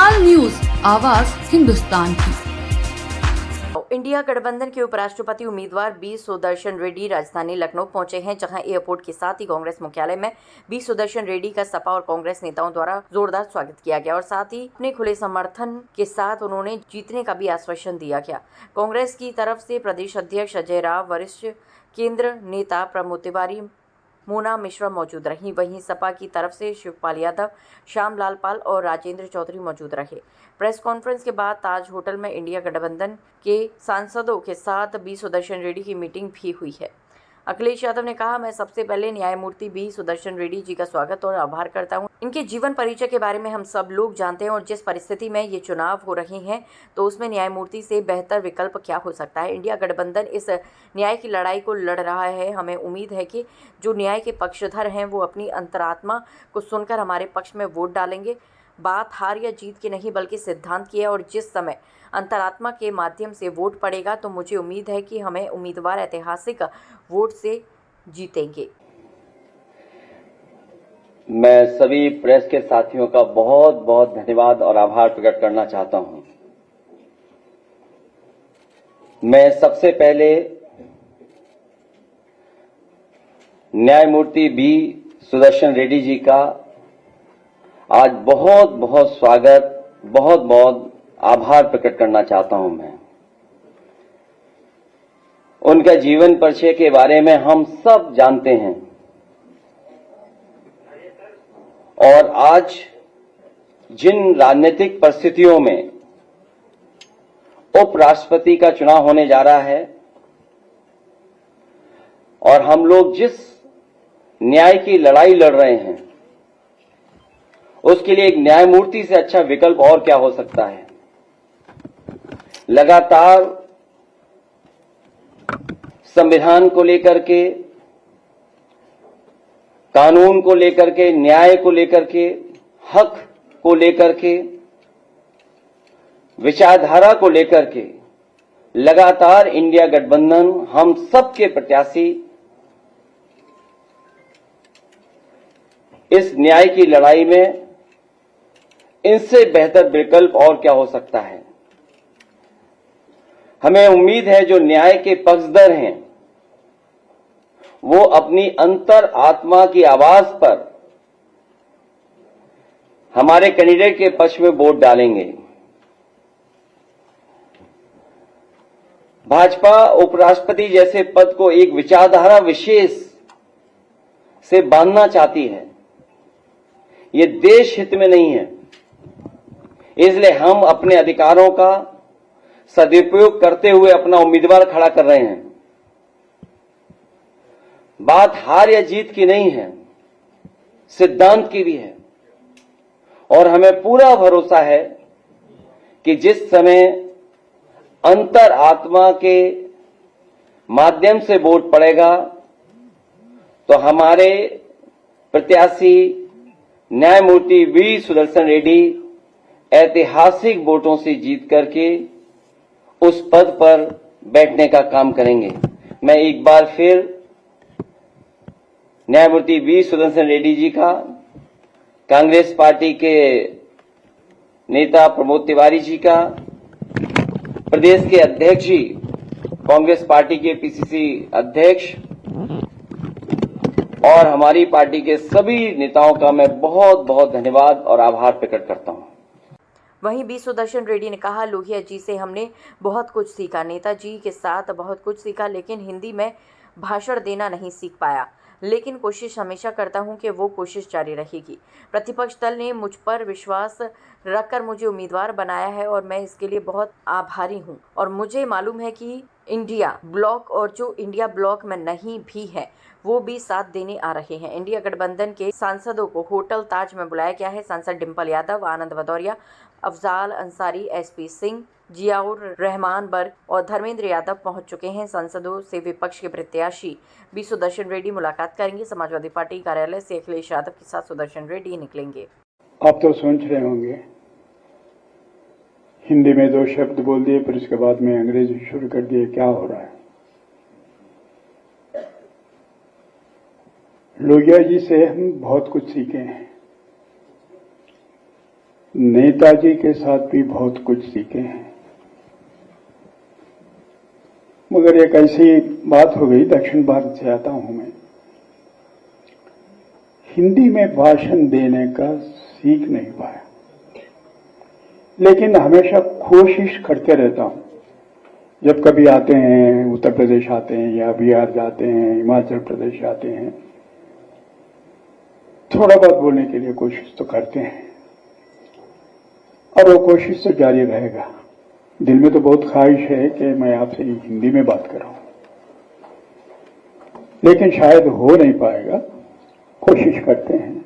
Hindustan news, आवाज हिंदुस्तान की। India गठबंधन के उपराष्ट्रपति उम्मीदवार बी सुदर्शन रेड्डी राजधानी लखनऊ पहुंचे हैं, जहां एयरपोर्ट के साथ ही कांग्रेस मुख्यालय में बी सुदर्शन रेड्डी का सपा और कांग्रेस नेताओं द्वारा जोरदार स्वागत किया गया और साथ ही अपने खुले समर्थन के साथ उन्होंने जीतने का भी आश्वासन दिया गया। कांग्रेस की तरफ से प्रदेश अध्यक्ष अजय राव, वरिष्ठ केंद्र नेता प्रमोद तिवारी, मोना मिश्रा मौजूद रहीं। वहीं सपा की तरफ से शिवपाल यादव, श्याम लाल पाल और राजेंद्र चौधरी मौजूद रहे। प्रेस कॉन्फ्रेंस के बाद ताज होटल में इंडिया गठबंधन के सांसदों के साथ बी सुदर्शन रेड्डी की मीटिंग भी हुई है। अखिलेश यादव ने कहा, मैं सबसे पहले न्यायमूर्ति बी सुदर्शन रेड्डी जी का स्वागत और आभार करता हूं। इनके जीवन परिचय के बारे में हम सब लोग जानते हैं और जिस परिस्थिति में ये चुनाव हो रहे हैं तो उसमें न्यायमूर्ति से बेहतर विकल्प क्या हो सकता है। इंडिया गठबंधन इस न्याय की लड़ाई को लड़ रहा है। हमें उम्मीद है कि जो न्याय के पक्षधर हैं वो अपनी अंतरात्मा को सुनकर हमारे पक्ष में वोट डालेंगे। बात हार या जीत की नहीं बल्कि सिद्धांत की है और जिस समय अंतरात्मा के माध्यम से वोट पड़ेगा तो मुझे उम्मीद है कि हमें उम्मीदवार ऐतिहासिक वोट से जीतेंगे। मैं सभी प्रेस के साथियों का बहुत बहुत धन्यवाद और आभार प्रकट करना चाहता हूं। मैं सबसे पहले न्यायमूर्ति बी सुदर्शन रेड्डी जी का आज बहुत बहुत स्वागत, बहुत बहुत आभार प्रकट करना चाहता हूं। मैं उनका जीवन परिचय के बारे में हम सब जानते हैं और आज जिन राजनीतिक परिस्थितियों में उपराष्ट्रपति का चुनाव होने जा रहा है और हम लोग जिस न्याय की लड़ाई लड़ रहे हैं उसके लिए एक न्यायमूर्ति से अच्छा विकल्प और क्या हो सकता है। लगातार संविधान को लेकर के, कानून को लेकर के, न्याय को लेकर के, हक को लेकर के, विचारधारा को लेकर के लगातार इंडिया गठबंधन हम सबके प्रत्याशी इस न्याय की लड़ाई में इनसे बेहतर विकल्प और क्या हो सकता है। हमें उम्मीद है जो न्याय के पक्षधर हैं वो अपनी अंतर आत्मा की आवाज पर हमारे कैंडिडेट के पक्ष में वोट डालेंगे। भाजपा उपराष्ट्रपति जैसे पद को एक विचारधारा विशेष से बांधना चाहती है। ये देश हित में नहीं है, इसलिए हम अपने अधिकारों का सदुपयोग करते हुए अपना उम्मीदवार खड़ा कर रहे हैं। बात हार या जीत की नहीं है, सिद्धांत की भी है और हमें पूरा भरोसा है कि जिस समय अंतर आत्मा के माध्यम से वोट पड़ेगा तो हमारे प्रत्याशी न्यायमूर्ति बी सुदर्शन रेड्डी ऐतिहासिक वोटों से जीत करके उस पद पर बैठने का काम करेंगे। मैं एक बार फिर न्यायमूर्ति बी सुदर्शन रेड्डी जी का, कांग्रेस पार्टी के नेता प्रमोद तिवारी जी का, प्रदेश के अध्यक्ष जी, कांग्रेस पार्टी के पीसीसी अध्यक्ष और हमारी पार्टी के सभी नेताओं का मैं बहुत बहुत धन्यवाद और आभार प्रकट करता हूं। वहीं बी सुदर्शन रेड्डी ने कहा, लोहिया जी से हमने बहुत कुछ सीखा, नेताजी के साथ बहुत कुछ सीखा, लेकिन हिंदी में भाषण देना नहीं सीख पाया, लेकिन कोशिश हमेशा करता हूं कि वो कोशिश जारी रहेगी। प्रतिपक्ष दल ने मुझ पर विश्वास रखकर मुझे उम्मीदवार बनाया है और मैं इसके लिए बहुत आभारी हूं और मुझे मालूम है कि इंडिया ब्लॉक और जो इंडिया ब्लॉक में नहीं भी है वो भी साथ देने आ रहे हैं। इंडिया गठबंधन के सांसदों को होटल ताज में बुलाया गया है। सांसद डिंपल यादव, आनंद भदौरिया, अफजाल अंसारी, एसपी सिंह, जियाउर रहमान बर्ग और धर्मेंद्र यादव पहुंच चुके हैं। सांसदों से विपक्ष के प्रत्याशी बी सुदर्शन रेड्डी मुलाकात करेंगे। समाजवादी पार्टी कार्यालय से अखिलेश यादव के साथ सुदर्शन रेड्डी निकलेंगे। आप तो सोच रहे होंगे हिंदी में 2 शब्द बोल दिए फिर उसके बाद में अंग्रेजी शुरू कर दिए, क्या हो रहा है। लोहिया जी से हम बहुत कुछ सीखे हैं। नेताजी के साथ भी बहुत कुछ सीखे हैं, मगर एक ऐसी बात हो गई, दक्षिण भारत से आता हूं मैं, हिंदी में भाषण देने का सीख नहीं पाया, लेकिन हमेशा कोशिश करते रहता हूं। जब कभी आते हैं, उत्तर प्रदेश आते हैं या बिहार जाते हैं, हिमाचल प्रदेश आते हैं, थोड़ा बहुत बोलने के लिए कोशिश तो करते हैं और वो कोशिश तो जारी रहेगा। दिल में तो बहुत ख्वाहिश है कि मैं आपसे हिंदी में बात कर रहा हूं, लेकिन शायद हो नहीं पाएगा, कोशिश करते हैं।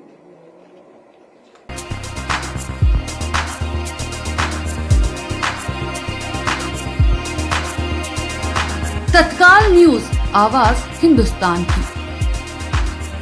तत्काल न्यूज, आवाज हिंदुस्तान की।